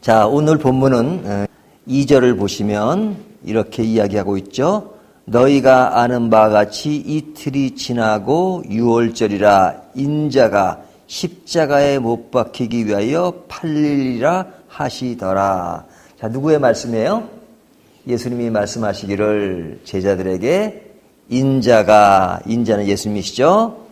자, 오늘 본문은 2절을 보시면 이렇게 이야기하고 있죠. 너희가 아는 바와 같이 이틀이 지나고 6월절이라 인자가 십자가에 못 박히기 위하여 팔리리라 하시더라. 자, 누구의 말씀이에요? 예수님이 말씀하시기를 제자들에게 인자는 예수님이시죠?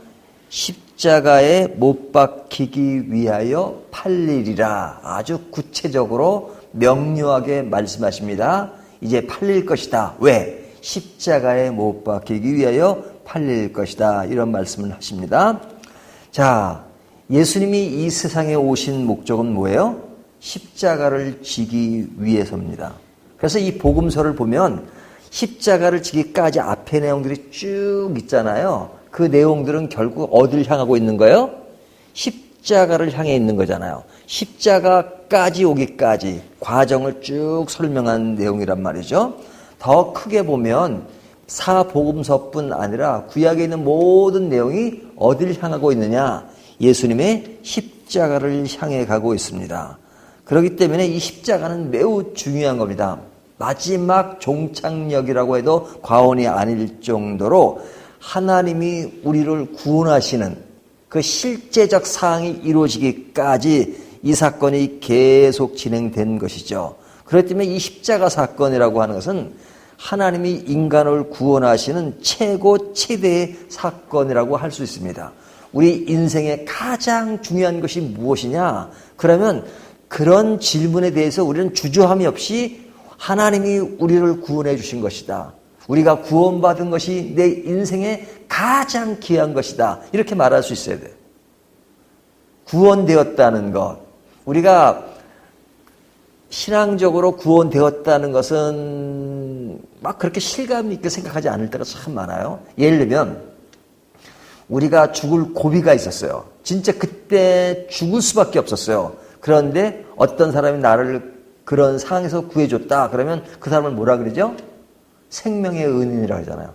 십자가에 못 박히기 위하여 팔리리라. 아주 구체적으로 명료하게 말씀하십니다. 이제 팔릴 것이다. 왜? 십자가에 못 박히기 위하여 팔릴 것이다. 이런 말씀을 하십니다. 자, 예수님이 이 세상에 오신 목적은 뭐예요? 십자가를 지기 위해서입니다. 그래서 이 복음서를 보면 십자가를 지기까지 앞에 내용들이 쭉 있잖아요. 그 내용들은 결국 어디를 향하고 있는 거예요? 십자가를 향해 있는 거잖아요. 십자가까지 오기까지 과정을 쭉 설명한 내용이란 말이죠. 더 크게 보면 사복음서뿐 아니라 구약에 있는 모든 내용이 어디를 향하고 있느냐? 예수님의 십자가를 향해 가고 있습니다. 그렇기 때문에 이 십자가는 매우 중요한 겁니다. 마지막 종착역이라고 해도 과언이 아닐 정도로 하나님이 우리를 구원하시는 그 실제적 사항이 이루어지기까지 이 사건이 계속 진행된 것이죠. 그렇기 때문에 이 십자가 사건이라고 하는 것은 하나님이 인간을 구원하시는 최대의 사건이라고 할 수 있습니다. 우리 인생의 가장 중요한 것이 무엇이냐? 그러면 그런 질문에 대해서 우리는 주저함이 없이 하나님이 우리를 구원해 주신 것이다. 우리가 구원받은 것이 내 인생의 가장 귀한 것이다. 이렇게 말할 수 있어야 돼요. 구원되었다는 것. 우리가 신앙적으로 구원되었다는 것은 막 그렇게 실감 있게 생각하지 않을 때가 참 많아요. 예를 들면 우리가 죽을 고비가 있었어요. 진짜 그때 죽을 수밖에 없었어요. 그런데 어떤 사람이 나를 그런 상황에서 구해줬다. 그러면 그 사람을 뭐라 그러죠? 생명의 은인이라고 하잖아요.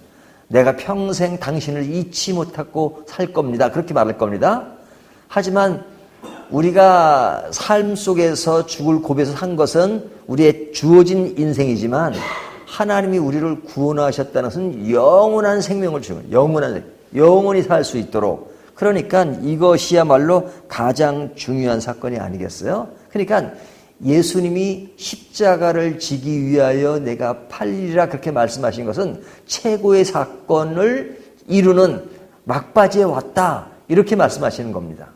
내가 평생 당신을 잊지 못하고 살 겁니다. 그렇게 말할 겁니다. 하지만 우리가 삶 속에서 죽을 고비에서 산 것은 우리의 주어진 인생이지만 하나님이 우리를 구원하셨다는 것은 영원한 생명을 주는 영원히 살 수 있도록. 그러니까 이것이야말로 가장 중요한 사건이 아니겠어요? 그러니까 예수님이 십자가를 지기 위하여 내가 팔리리라 그렇게 말씀하신 것은 최고의 사건을 이루는 막바지에 왔다. 이렇게 말씀하시는 겁니다.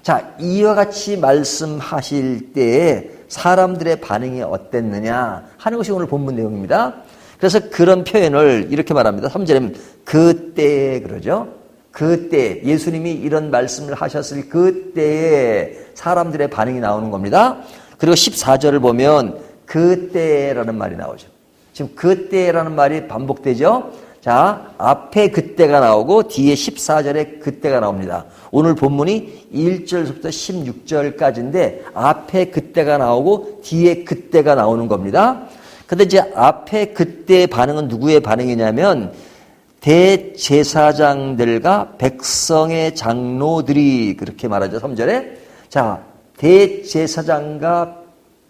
자, 이와 같이 말씀하실 때에 사람들의 반응이 어땠느냐 하는 것이 오늘 본문 내용입니다. 그래서 그런 표현을 이렇게 말합니다. 3절에 그때에 그러죠. 그때 예수님이 이런 말씀을 하셨을 그때에 사람들의 반응이 나오는 겁니다. 그리고 14절을 보면 그때라는 말이 나오죠. 지금 그때라는 말이 반복되죠. 자, 앞에 그때가 나오고 뒤에 14절에 그때가 나옵니다. 오늘 본문이 1절부터 16절까지인데 앞에 그때가 나오고 뒤에 그때가 나오는 겁니다. 근데 이제 앞에 그때의 반응은 누구의 반응이냐면 대제사장들과 백성의 장로들이 그렇게 말하죠. 3절에. 자, 대제사장과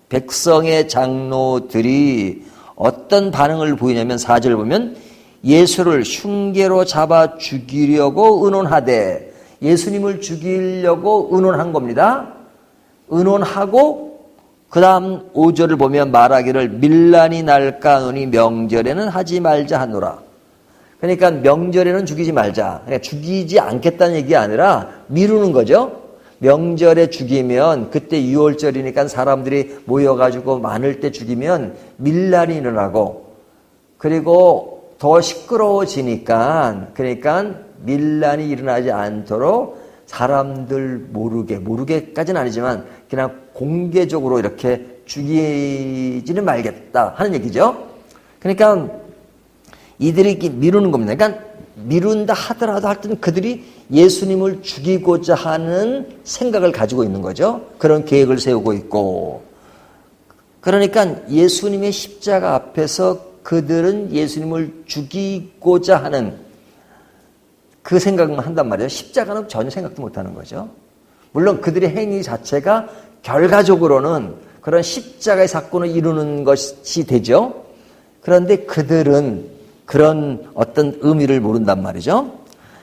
백성의 장로들이 어떤 반응을 보이냐면 4절 보면 예수를 흉계로 잡아 죽이려고 의논하되 예수님을 죽이려고 의논한 겁니다. 의논하고 그 다음 5절을 보면 말하기를 밀란이 날까 하노니 명절에는 하지 말자 하노라. 그러니까 명절에는 죽이지 말자. 그러니까 죽이지 않겠다는 얘기가 아니라 미루는 거죠. 명절에 죽이면 그때 6월절이니까 사람들이 모여가지고 많을 때 죽이면 밀란이 일어나고 그리고 더 시끄러워지니까 그러니까 밀란이 일어나지 않도록 사람들 모르게까지는 아니지만 그냥 공개적으로 이렇게 죽이지는 말겠다 하는 얘기죠. 그러니까 이들이 미루는 겁니다. 그러니까 미룬다 하더라도 할 때는 그들이 예수님을 죽이고자 하는 생각을 가지고 있는 거죠. 그런 계획을 세우고 있고. 그러니까 예수님의 십자가 앞에서 그들은 예수님을 죽이고자 하는 그 생각만 한단 말이에요. 십자가는 전혀 생각도 못하는 거죠. 물론 그들의 행위 자체가 결과적으로는 그런 십자가의 사건을 이루는 것이 되죠. 그런데 그들은 그런 어떤 의미를 모른단 말이죠.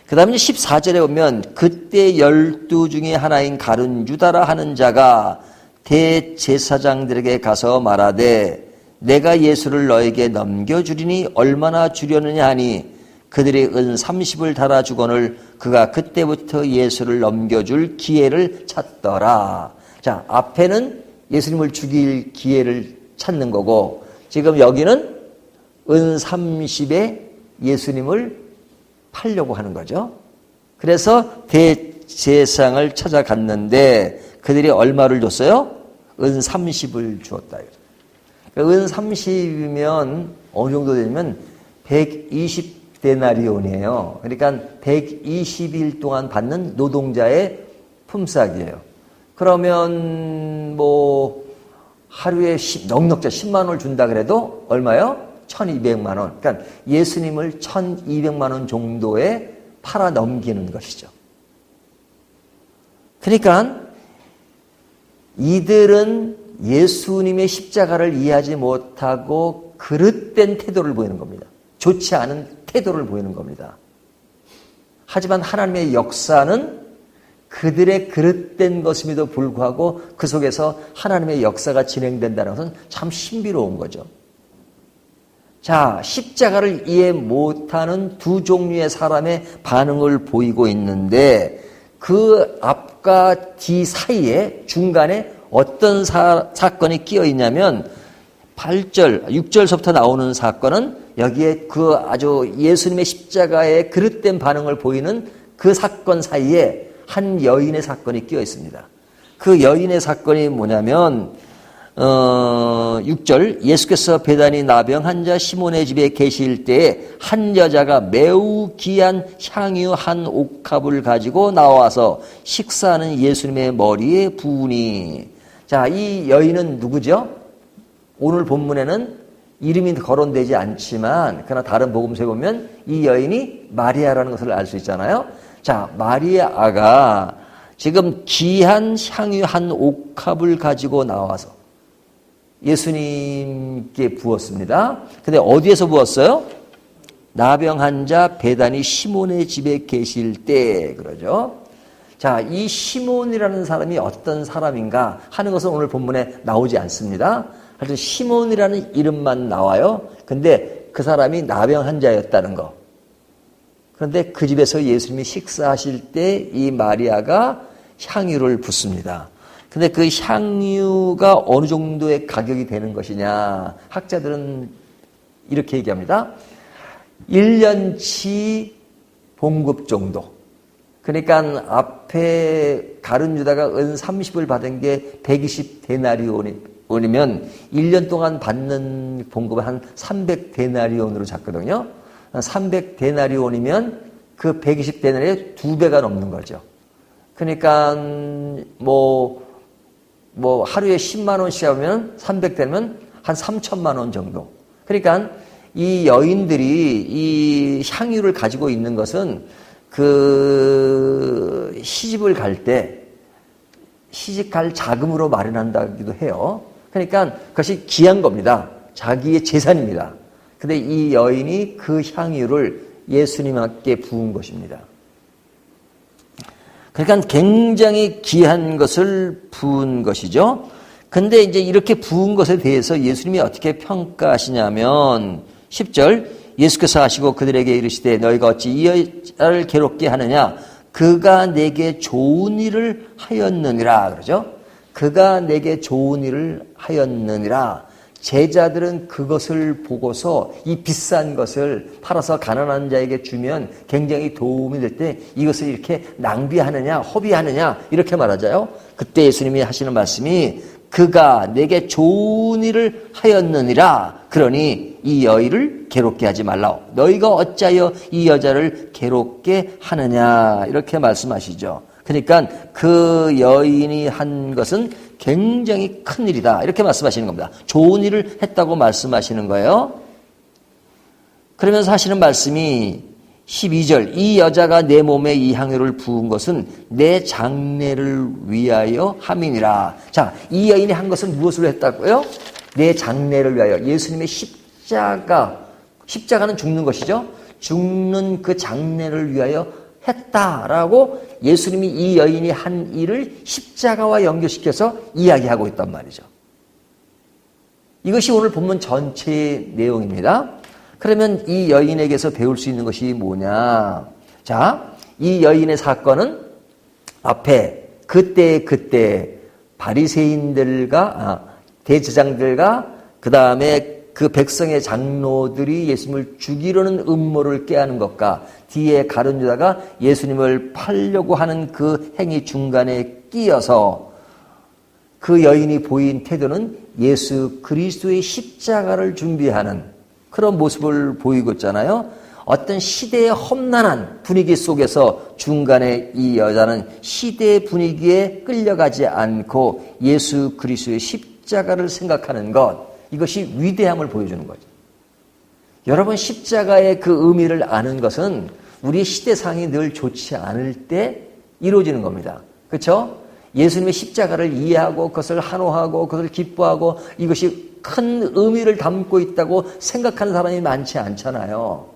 그 다음에 14절에 보면 그때 12 중에 하나인 가룟 유다라 하는 자가 대제사장들에게 가서 말하되 내가 예수를 너에게 넘겨주리니 얼마나 주려느냐 하니 그들이 은 30을 달아주거늘 그가 그때부터 예수를 넘겨줄 기회를 찾더라. 자, 앞에는 예수님을 죽일 기회를 찾는 거고 지금 여기는 은 30에 예수님을 팔려고 하는 거죠. 그래서 대제사장을 찾아갔는데 그들이 얼마를 줬어요? 은 30을 주었다. 은 30이면 어느 정도 되냐면 120데나리온이에요. 그러니까 120일 동안 받는 노동자의 품삯이에요. 그러면 뭐 하루에 넉넉자 10만 원을 준다 그래도 얼마요? 1200만 원. 그러니까 예수님을 1200만 원 정도에 팔아 넘기는 것이죠. 그러니까 이들은 예수님의 십자가를 이해하지 못하고 그릇된 태도를 보이는 겁니다. 좋지 않은 태도를 보이는 겁니다. 하지만 하나님의 역사는 그들의 그릇된 것임에도 불구하고 그 속에서 하나님의 역사가 진행된다는 것은 참 신비로운 거죠. 자, 십자가를 이해 못하는 두 종류의 사람의 반응을 보이고 있는데 그 앞과 뒤 사이에 중간에 어떤 사건이 끼어 있냐면 8절, 6절서부터 나오는 사건은 여기에 그 아주 예수님의 십자가의 그릇된 반응을 보이는 그 사건 사이에 한 여인의 사건이 끼어 있습니다. 그 여인의 사건이 뭐냐면 6절 예수께서 베다니 나병 환자 시몬의 집에 계실 때에 한 여자가 매우 귀한 향유 한 옥합을 가지고 나와서 식사하는 예수님의 머리에 부으니. 자, 이 여인은 누구죠? 오늘 본문에는 이름이 거론되지 않지만 그러나 다른 복음서에 보면 이 여인이 마리아라는 것을 알 수 있잖아요. 자, 마리아가 지금 귀한 향유 한 옥합을 가지고 나와서 예수님께 부었습니다. 근데 어디에서 부었어요? 나병 환자 베다니 시몬의 집에 계실 때 그러죠. 자, 이 시몬이라는 사람이 어떤 사람인가 하는 것은 오늘 본문에 나오지 않습니다. 하여튼 시몬이라는 이름만 나와요. 근데 그 사람이 나병 환자였다는 거. 그런데 그 집에서 예수님이 식사하실 때 이 마리아가 향유를 붓습니다. 근데 그 향유가 어느 정도의 가격이 되는 것이냐. 학자들은 이렇게 얘기합니다. 1년치 봉급 정도. 그러니까 앞에 가룟 유다가 은 30을 받은 게 120데나리온이면 1년 동안 받는 봉급은 한 300데나리온으로 잡거든요. 300데나리온이면 그 120데나리온의 2배가 넘는 거죠. 그러니까 뭐 하루에 10만 원씩 하면 300되면 한 3천만 원 정도. 그러니까 이 여인들이 이 향유를 가지고 있는 것은 그 시집을 갈 때 시집갈 자금으로 마련한다기도 해요. 그러니까 그것이 귀한 겁니다. 자기의 재산입니다. 근데 이 여인이 그 향유를 예수님께 부은 것입니다. 그러니까 굉장히 귀한 것을 부은 것이죠. 근데 이제 이렇게 부은 것에 대해서 예수님이 어떻게 평가하시냐면 10절 예수께서 하시고 그들에게 이르시되 너희가 어찌 이 여자를 괴롭게 하느냐 그가 내게 좋은 일을 하였느니라 그러죠. 그가 내게 좋은 일을 하였느니라. 제자들은 그것을 보고서 이 비싼 것을 팔아서 가난한 자에게 주면 굉장히 도움이 될 때 이것을 이렇게 낭비하느냐 허비하느냐 이렇게 말하자요. 그때 예수님이 하시는 말씀이 그가 내게 좋은 일을 하였느니라. 그러니 이 여인을 괴롭게 하지 말라. 너희가 어찌하여 이 여자를 괴롭게 하느냐 이렇게 말씀하시죠. 그러니까 그 여인이 한 것은 굉장히 큰 일이다 이렇게 말씀하시는 겁니다. 좋은 일을 했다고 말씀하시는 거예요. 그러면서 하시는 말씀이 12절 이 여자가 내 몸에 이 향유를 부은 것은 내 장례를 위하여 함이니라. 자, 이 여인이 한 것은 무엇으로 했다고요? 내 장례를 위하여. 예수님의 십자가는 죽는 것이죠. 죽는 그 장례를 위하여 했다라고 예수님이 이 여인이 한 일을 십자가와 연결시켜서 이야기하고 있단 말이죠. 이것이 오늘 본문 전체의 내용입니다. 그러면 이 여인에게서 배울 수 있는 것이 뭐냐? 자, 이 여인의 사건은 앞에 그때 바리새인들과 대제사장들과 그 다음에 그 백성의 장로들이 예수님을 죽이려는 음모를 깨하는 것과 뒤에 가룟 유다가 예수님을 팔려고 하는 그 행위 중간에 끼어서 그 여인이 보인 태도는 예수 그리스도의 십자가를 준비하는 그런 모습을 보이고 있잖아요. 어떤 시대의 험난한 분위기 속에서 중간에 이 여자는 시대의 분위기에 끌려가지 않고 예수 그리스도의 십자가를 생각하는 것, 이것이 위대함을 보여주는 거죠. 여러분, 십자가의 그 의미를 아는 것은 우리의 시대상이 늘 좋지 않을 때 이루어지는 겁니다. 그렇죠? 예수님의 십자가를 이해하고 그것을 환호하고 그것을 기뻐하고 이것이 큰 의미를 담고 있다고 생각하는 사람이 많지 않잖아요.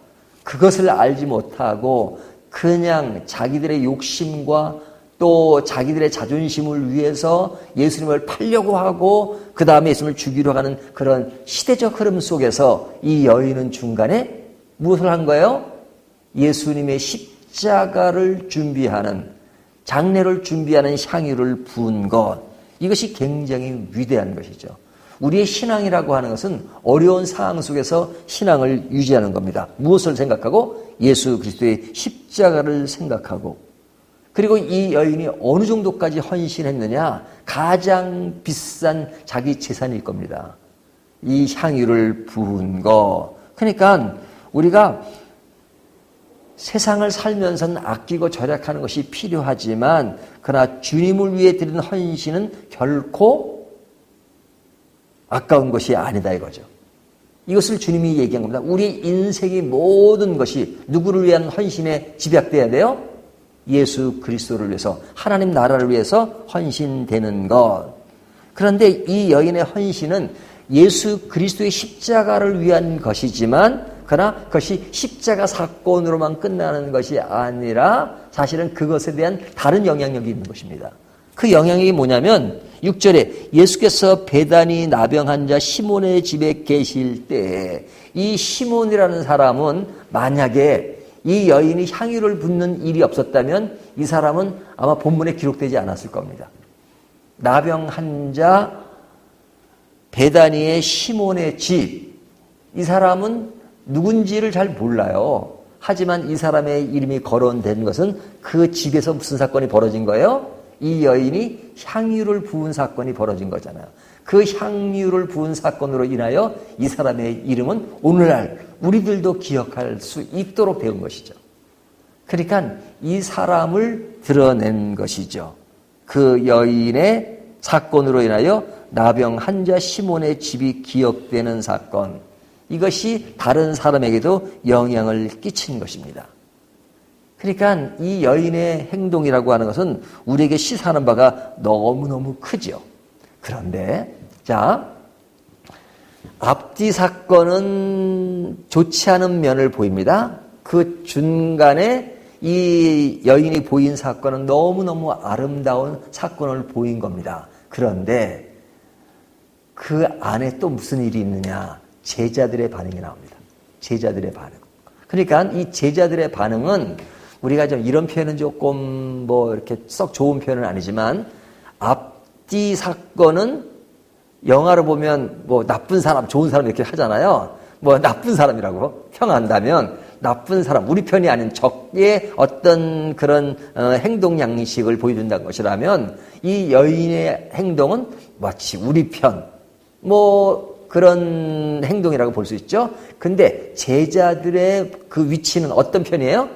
그것을 알지 못하고 그냥 자기들의 욕심과 또 자기들의 자존심을 위해서 예수님을 팔려고 하고 그 다음에 예수님을 죽이려 하는 그런 시대적 흐름 속에서 이 여인은 중간에 무엇을 한 거예요? 예수님의 십자가를 준비하는, 장례를 준비하는 향유를 부은 것, 이것이 굉장히 위대한 것이죠. 우리의 신앙이라고 하는 것은 어려운 상황 속에서 신앙을 유지하는 겁니다. 무엇을 생각하고? 예수 그리스도의 십자가를 생각하고. 그리고 이 여인이 어느 정도까지 헌신했느냐? 가장 비싼 자기 재산일 겁니다. 이 향유를 부은 거. 그러니까 우리가 세상을 살면서는 아끼고 절약하는 것이 필요하지만 그러나 주님을 위해 드리는 헌신은 결코 아까운 것이 아니다 이거죠. 이것을 주님이 얘기한 겁니다. 우리 인생의 모든 것이 누구를 위한 헌신에 집약돼야 돼요? 예수 그리스도를 위해서, 하나님 나라를 위해서 헌신되는 것. 그런데 이 여인의 헌신은 예수 그리스도의 십자가를 위한 것이지만 그러나 그것이 십자가 사건으로만 끝나는 것이 아니라 사실은 그것에 대한 다른 영향력이 있는 것입니다. 그 영향이 뭐냐면 6절에 예수께서 베다니 나병 환자 시몬의 집에 계실 때 이 시몬이라는 사람은 만약에 이 여인이 향유를 붓는 일이 없었다면 이 사람은 아마 본문에 기록되지 않았을 겁니다. 나병 환자 베다니의 시몬의 집, 이 사람은 누군지를 잘 몰라요. 하지만 이 사람의 이름이 거론된 것은 그 집에서 무슨 사건이 벌어진 거예요? 이 여인이 향유를 부은 사건이 벌어진 거잖아요. 그 향유를 부은 사건으로 인하여 이 사람의 이름은 오늘날 우리들도 기억할 수 있도록 되은 것이죠. 그러니까 이 사람을 드러낸 것이죠. 그 여인의 사건으로 인하여 나병 환자 시몬의 집이 기억되는 사건, 이것이 다른 사람에게도 영향을 끼친 것입니다. 그러니까 이 여인의 행동이라고 하는 것은 우리에게 시사하는 바가 너무너무 크죠. 그런데 자, 앞뒤 사건은 좋지 않은 면을 보입니다. 그 중간에 이 여인이 보인 사건은 너무너무 아름다운 사건을 보인 겁니다. 그런데 그 안에 또 무슨 일이 있느냐? 제자들의 반응이 나옵니다. 제자들의 반응. 그러니까 이 제자들의 반응은 우리가 좀 이런 표현은 조금 뭐 이렇게 썩 좋은 표현은 아니지만 앞뒤 사건은 영화로 보면 뭐 나쁜 사람, 좋은 사람 이렇게 하잖아요. 뭐 나쁜 사람이라고 평한다면 나쁜 사람, 우리 편이 아닌 적의 어떤 그런 행동 양식을 보여준다는 것이라면 이 여인의 행동은 마치 우리 편, 뭐 그런 행동이라고 볼 수 있죠. 근데 제자들의 그 위치는 어떤 편이에요?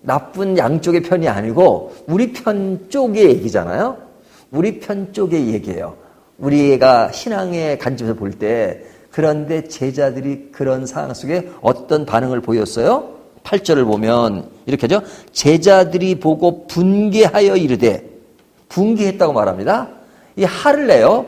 나쁜 양쪽의 편이 아니고 우리 편 쪽의 얘기잖아요. 우리 편 쪽의 얘기예요. 우리가 신앙의 관점에서 볼 때. 그런데 제자들이 그런 상황 속에 어떤 반응을 보였어요? 8절을 보면 이렇게 하죠. 제자들이 보고 분개하여 이르되, 분개했다고 말합니다. 이 화를 내요.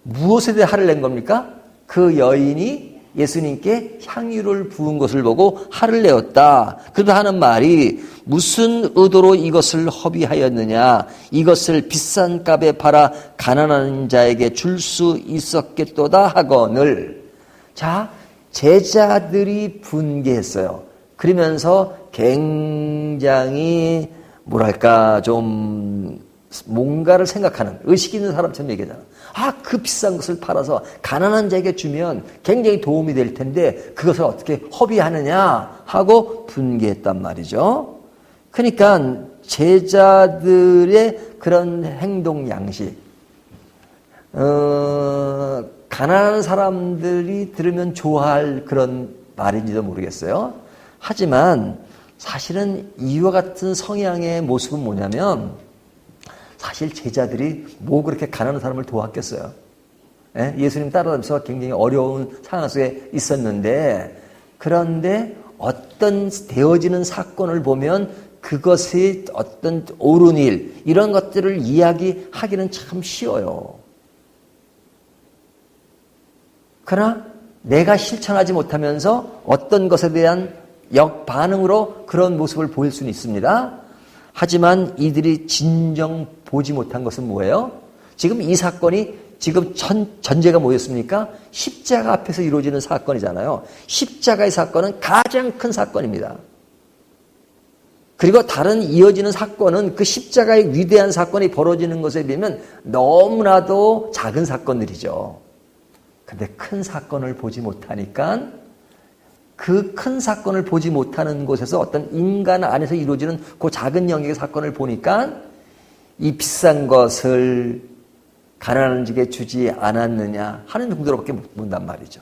무엇에 대해 화를 낸 겁니까? 그 여인이 예수님께 향유를 부은 것을 보고 화를 내었다. 그도 하는 말이 무슨 의도로 이것을 허비하였느냐. 이것을 비싼 값에 팔아 가난한 자에게 줄 수 있었겠도다 하거늘. 자, 제자들이 분개했어요. 그러면서 굉장히 뭐랄까 좀 뭔가를 생각하는 의식 있는 사람처럼 얘기하잖아. 아, 그 비싼 것을 팔아서 가난한 자에게 주면 굉장히 도움이 될 텐데 그것을 어떻게 허비하느냐 하고 분개했단 말이죠. 그러니까 제자들의 그런 행동 양식, 가난한 사람들이 들으면 좋아할 그런 말인지도 모르겠어요. 하지만 사실은 이와 같은 성향의 모습은 뭐냐면 사실 제자들이 뭐 그렇게 가난한 사람을 도왔겠어요. 예수님 따라다니면서 굉장히 어려운 상황 속에 있었는데, 그런데 어떤 되어지는 사건을 보면 그것이 어떤 옳은 일, 이런 것들을 이야기하기는 참 쉬워요. 그러나 내가 실천하지 못하면서 어떤 것에 대한 역반응으로 그런 모습을 보일 수는 있습니다. 하지만 이들이 진정 보지 못한 것은 뭐예요? 지금 이 사건이 지금 전제가 뭐였습니까? 십자가 앞에서 이루어지는 사건이잖아요. 십자가의 사건은 가장 큰 사건입니다. 그리고 다른 이어지는 사건은 그 십자가의 위대한 사건이 벌어지는 것에 비하면 너무나도 작은 사건들이죠. 근데 큰 사건을 보지 못하니까 그 큰 사건을 보지 못하는 곳에서 어떤 인간 안에서 이루어지는 그 작은 영역의 사건을 보니까 이 비싼 것을 가난한 자에게 주지 않았느냐 하는 정도로밖에 묻는단 말이죠.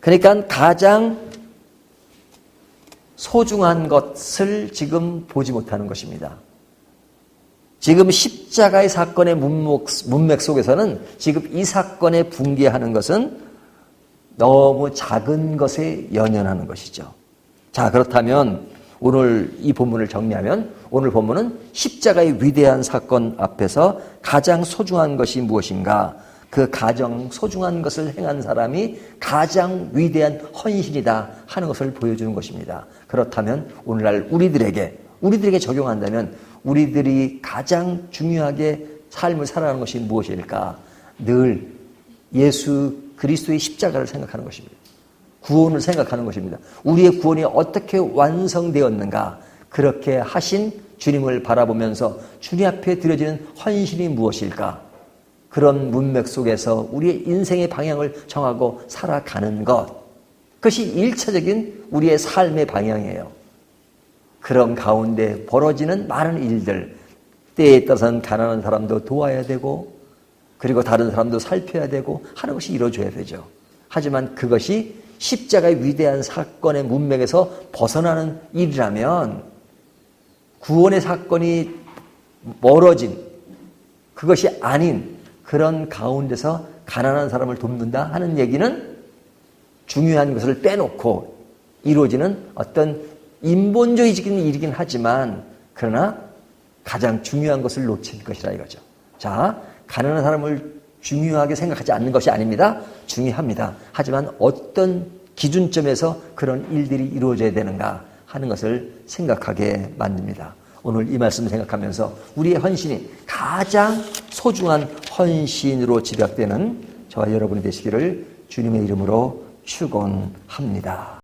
그러니까 가장 소중한 것을 지금 보지 못하는 것입니다. 지금 십자가의 사건의 문맥 속에서는 지금 이 사건에 분개하는 것은 너무 작은 것에 연연하는 것이죠. 자, 그렇다면 오늘 이 본문을 정리하면 오늘 본문은 십자가의 위대한 사건 앞에서 가장 소중한 것이 무엇인가? 그 가장 소중한 것을 행한 사람이 가장 위대한 헌신이다 하는 것을 보여주는 것입니다. 그렇다면 오늘날 우리들에게 적용한다면 우리들이 가장 중요하게 삶을 살아가는 것이 무엇일까? 늘 예수 그리스도의 십자가를 생각하는 것입니다. 구원을 생각하는 것입니다. 우리의 구원이 어떻게 완성되었는가? 그렇게 하신 주님을 바라보면서 주님 앞에 드려지는 헌신이 무엇일까? 그런 문맥 속에서 우리의 인생의 방향을 정하고 살아가는 것. 그것이 1차적인 우리의 삶의 방향이에요. 그런 가운데 벌어지는 많은 일들, 때에 따라서는 가난한 사람도 도와야 되고 그리고 다른 사람도 살펴야 되고 하는 것이 이루어져야 되죠. 하지만 그것이 십자가의 위대한 사건의 문맥에서 벗어나는 일이라면 구원의 사건이 멀어진 그것이 아닌 그런 가운데서 가난한 사람을 돕는다 하는 얘기는 중요한 것을 빼놓고 이루어지는 어떤 인본주의적인 일이긴 하지만 그러나 가장 중요한 것을 놓친 것이라 이거죠. 자, 가난한 사람을 중요하게 생각하지 않는 것이 아닙니다. 중요합니다. 하지만 어떤 기준점에서 그런 일들이 이루어져야 되는가 하는 것을 생각하게 만듭니다. 오늘 이 말씀을 생각하면서 우리의 헌신이 가장 소중한 헌신으로 지각되는 저와 여러분이 되시기를 주님의 이름으로 축원합니다.